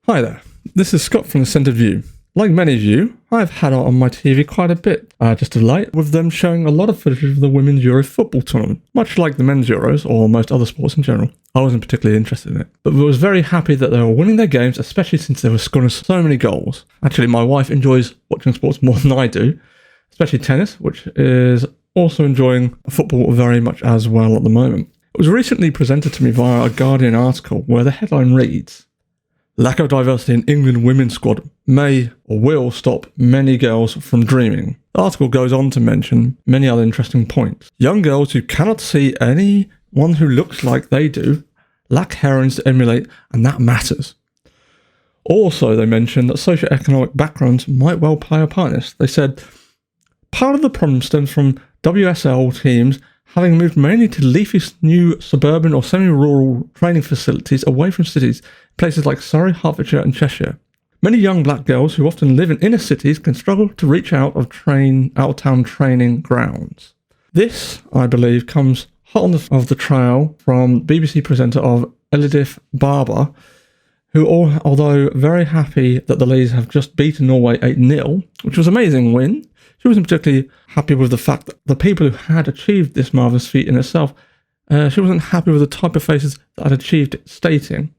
Hi there, this is Scott from The Centred View. Like many of you, I've had it on my TV quite a bit, just of late, with them showing a lot of footage of the Women's Euro football tournament. Much like the Men's Euros, or most other sports in general. I wasn't particularly interested in it, but was very happy that they were winning their games, especially since they were scoring so many goals. Actually, my wife enjoys watching sports more than I do, especially tennis, which is also enjoying football very much as well at the moment. It was recently presented to me via a Guardian article where the headline reads, "Lack of diversity in England women's squad may or will stop many girls from dreaming." The article goes on to mention many other interesting points. Young girls who cannot see anyone who looks like they do lack heroines to emulate, and that matters. Also, they mentioned that socioeconomic backgrounds might well play a part in this. They said, part of the problem stems from WSL teams having moved mainly to leafy new suburban or semi-rural training facilities away from cities, places like Surrey, Hertfordshire and Cheshire. Many young black girls who often live in inner cities can struggle to reach out-of-town training grounds. This, I believe, comes hot on the trail from BBC presenter of Elidith Barber, who, although very happy that the ladies have just beaten Norway 8-0, which was an amazing win, she wasn't particularly happy with the fact that the people who had achieved this marvellous feat in itself, she wasn't happy with the type of faces that had achieved it, stating,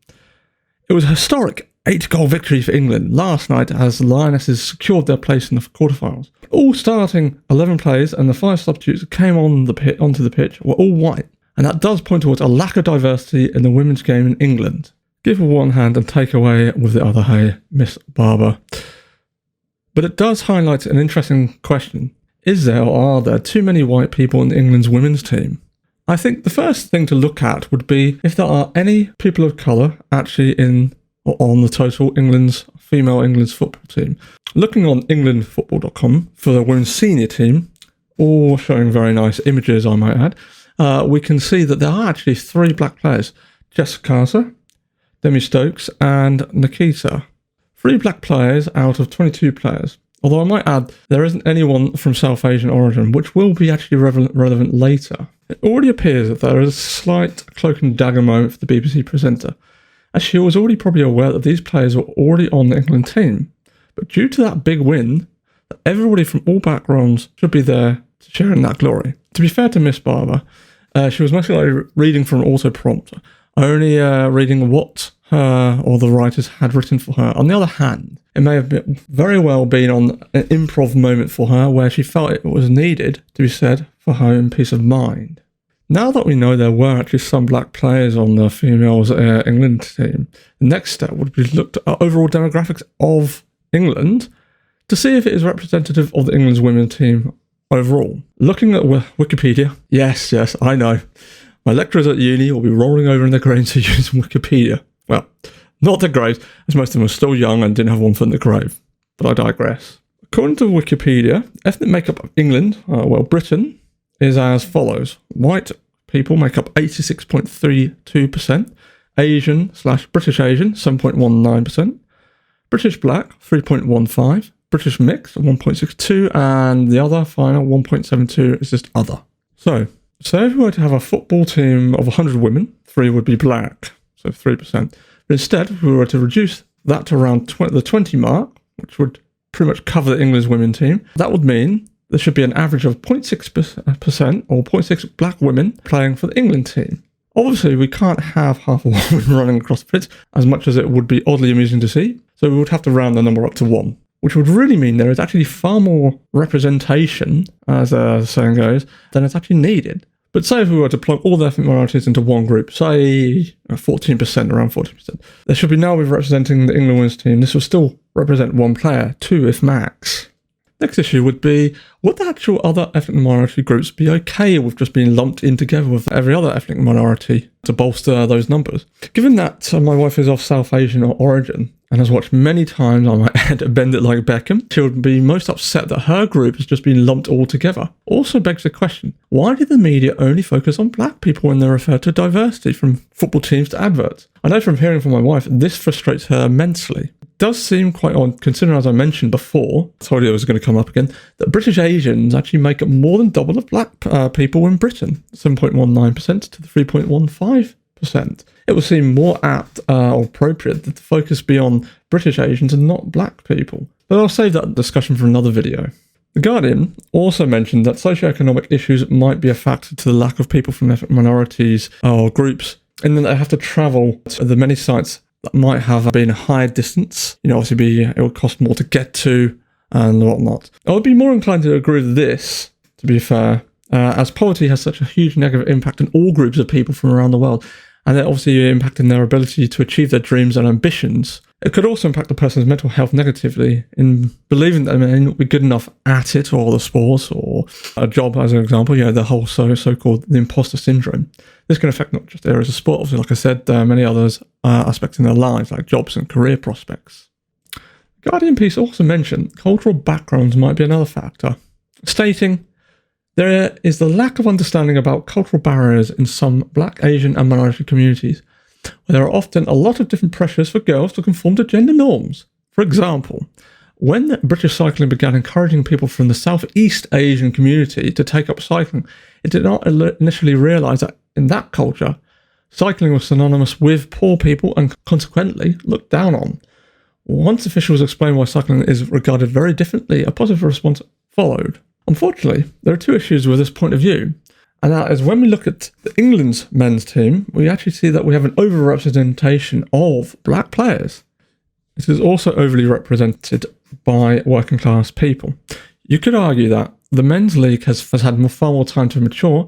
"It was a historic 8-goal victory for England last night as the Lionesses secured their place in the quarterfinals. All starting 11 players and the 5 substitutes that came onto the pitch were all white, and that does point towards a lack of diversity in the women's game in England. Give with one hand and take away with the other, hey, Miss Barber." But it does highlight an interesting question. Is there or are there too many white people in England's women's team? I think the first thing to look at would be if there are any people of colour actually in or on the total female England's football team. Looking on englandfootball.com for the women's senior team, all showing very nice images I might add, we can see that there are actually 3 black players, Jessica Carter, Demi Stokes and Nikita. 3 black players out of 22 players. Although I might add, there isn't anyone from South Asian origin, which will be actually relevant later. It already appears that there is a slight cloak and dagger moment for the BBC presenter, as she was already probably aware that these players were already on the England team. But due to that big win, everybody from all backgrounds should be there to share in that glory. To be fair to Miss Barber, she was most likely reading from an auto-prompter, only reading what her or the writers had written for her. On the other hand, it may have very well been on an improv moment for her where she felt it was needed to be said for her own peace of mind. Now that we know there were actually some black players on the females England team, the next step would be to look at overall demographics of England to see if it is representative of the England's women's team overall. Looking at Wikipedia, yes, I know. My lecturers at uni will be rolling over in their graves to use Wikipedia. Well, not their graves, as most of them were still young and didn't have one foot in the grave. But I digress. According to Wikipedia, ethnic makeup of England, Britain, is as follows. White people make up 86.32%, Asian/British Asian, 7.19%, British Black, 3.15%, British Mix, 1.62%, and the other final 1.72% is just other. So if we were to have a football team of 100 women, 3 would be black, so 3%. But instead, if we were to reduce that to around the 20 mark, which would pretty much cover the England's women team, that would mean there should be an average of 0.6% or 0.6 black women playing for the England team. Obviously, we can't have half a woman running across the pitch, as much as it would be oddly amusing to see, so we would have to round the number up to 1, which would really mean there is actually far more representation, as the saying goes, than is actually needed. But say if we were to plug all the ethnic minorities into one group, say 14%, around 14%, there should be now be representing the England women's team. This will still represent 1 player, 2 if max. Next issue would be, would the actual other ethnic minority groups be okay with just being lumped in together with every other ethnic minority to bolster those numbers? Given that my wife is of South Asian origin and has watched many times, I might add, Bend It Like Beckham, she would be most upset that her group has just been lumped all together. Also begs the question, why did the media only focus on black people when they refer to diversity from football teams to adverts? I know from hearing from my wife, this frustrates her immensely. It does seem quite odd, considering, as I mentioned before, I told you it was going to come up again, that British Asians actually make up more than double of black people in Britain, 7.19% to the 3.15%. it would seem more apt or appropriate that the focus be on British Asians and not black people. But I'll save that discussion for another video. The Guardian also mentioned that socioeconomic issues might be a factor to the lack of people from ethnic minorities or groups, and that they have to travel to the many sites that might have been a higher distance. Obviously it would cost more to get to and whatnot. I would be more inclined to agree with this, to be fair, as poverty has such a huge negative impact on all groups of people from around the world, and they're obviously impacting their ability to achieve their dreams and ambitions. It could also impact a person's mental health negatively in believing that they may not be good enough at it, or the sports, or a job, as an example. The whole so-called the imposter syndrome. This can affect not just areas of sport, obviously, like I said, there are many others aspects in their lives, like jobs and career prospects. The Guardian piece also mentioned cultural backgrounds might be another factor, stating, "There is the lack of understanding about cultural barriers in some Black, Asian and minority communities, where there are often a lot of different pressures for girls to conform to gender norms. For example, when British Cycling began encouraging people from the Southeast Asian community to take up cycling, it did not initially realise that in that culture, cycling was synonymous with poor people and consequently looked down on. Once officials explained why cycling is regarded very differently, a positive response followed. Unfortunately, there are two issues with this point of view. And that is, when we look at England's men's team, we actually see that we have an overrepresentation of black players. It is also overly represented by working class people. You could argue that the men's league has had far more time to mature,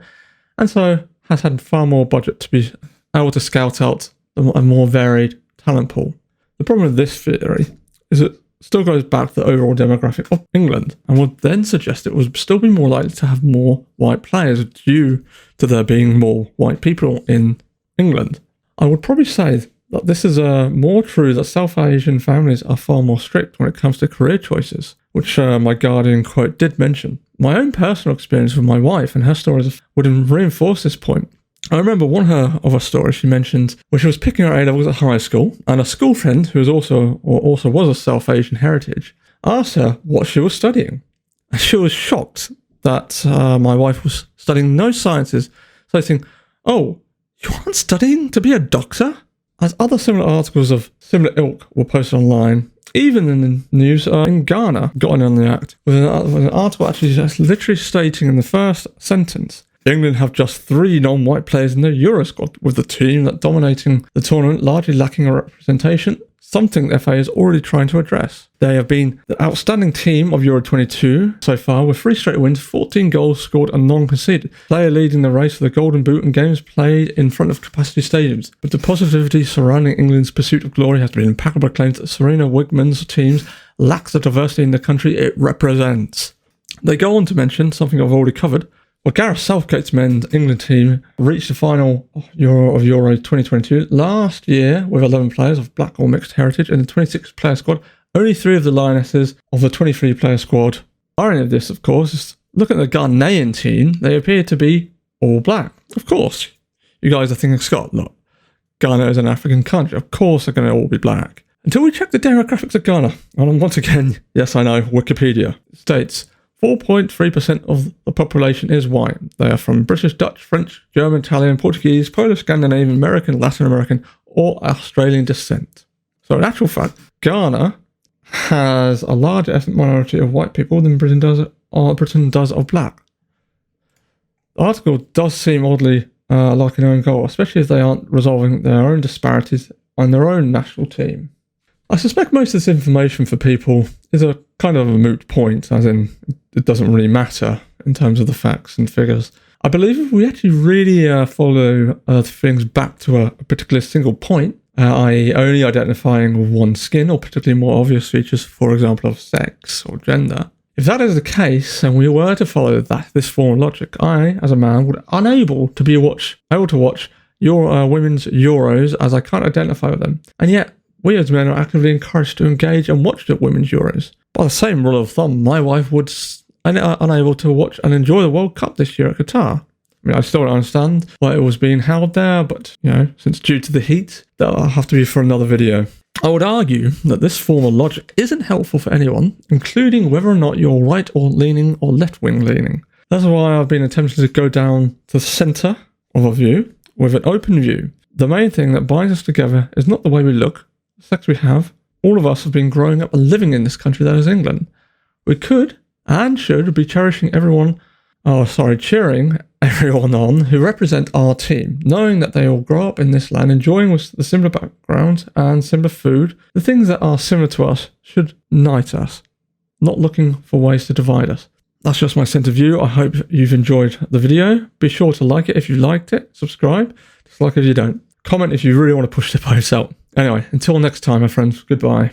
and so has had far more budget to be able to scout out a more varied talent pool. The problem with this theory is it still goes back to the overall demographic of England, and would then suggest it would still be more likely to have more white players due to there being more white people in England. I would probably say that this is more true that South Asian families are far more strict when it comes to career choices, which my Guardian quote did mention. My own personal experience with my wife and her stories would reinforce this point. I remember one of her stories she mentioned when she was picking her A-levels at high school, and a school friend who was was of South Asian heritage asked her what she was studying. And she was shocked that my wife was studying no sciences, stating, "Oh, you aren't studying to be a doctor?" As other similar articles of similar ilk were posted online, even in the news in Ghana got in on the act, with an article actually just literally stating in the first sentence, England have just 3 non-white players in their Euro squad, with the team that dominating the tournament largely lacking a representation, something the FA is already trying to address. They have been the outstanding team of Euro 22 so far, with 3 straight wins, 14 goals scored and none conceded. Player leading the race for the Golden Boot and games played in front of capacity stadiums. But the positivity surrounding England's pursuit of glory has been impeccable claims that Serena Wigman's teams lack the diversity in the country it represents. They go on to mention something I've already covered. Well, Gareth Southgate's men's England team reached the final of Euro 2022 last year with 11 players of black or mixed heritage in the 26-player squad. Only 3 of the Lionesses of the 23-player squad. Irony of this, of course, is look at the Ghanaian team. They appear to be all black. Of course, you guys are thinking, Scott, look, Ghana is an African country. Of course they're going to all be black. Until we check the demographics of Ghana. And once again, yes, I know, Wikipedia states 4.3% of the population is white. They are from British, Dutch, French, German, Italian, Portuguese, Polish, Scandinavian, American, Latin American, or Australian descent. So in actual fact, Ghana has a larger ethnic minority of white people than Britain does of black. The article does seem oddly like an own goal, especially if they aren't resolving their own disparities on their own national team. I suspect most of this information for people is a kind of a moot point, as in it doesn't really matter in terms of the facts and figures. I believe if we actually really follow things back to a particular single point, i.e. only identifying with one skin or particularly more obvious features, for example, of sex or gender, if that is the case and we were to follow this form of logic, I, as a man, would unable to watch your women's Euros as I can't identify with them. And yet, we as men are actively encouraged to engage and watch the women's Euros. By the same rule of thumb, my wife would unable to watch and enjoy the World Cup this year at Qatar. I mean, I still don't understand why it was being held there, but, since due to the heat, that'll have to be for another video. I would argue that this form of logic isn't helpful for anyone, including whether or not you're right or leaning or left-wing leaning. That's why I've been attempting to go down to the centre of a view with an open view. The main thing that binds us together is not the way we look, the sex we have. All of us have been growing up and living in this country that is England. We could and should be cheering everyone on who represent our team, knowing that they all grow up in this land, enjoying with the similar background and similar food. The things that are similar to us should unite us, not looking for ways to divide us. That's just my centre view. I hope you've enjoyed the video. Be sure to like it if you liked it, subscribe, dislike if you don't. Comment if you really want to push the post out. Anyway, until next time, my friends, goodbye.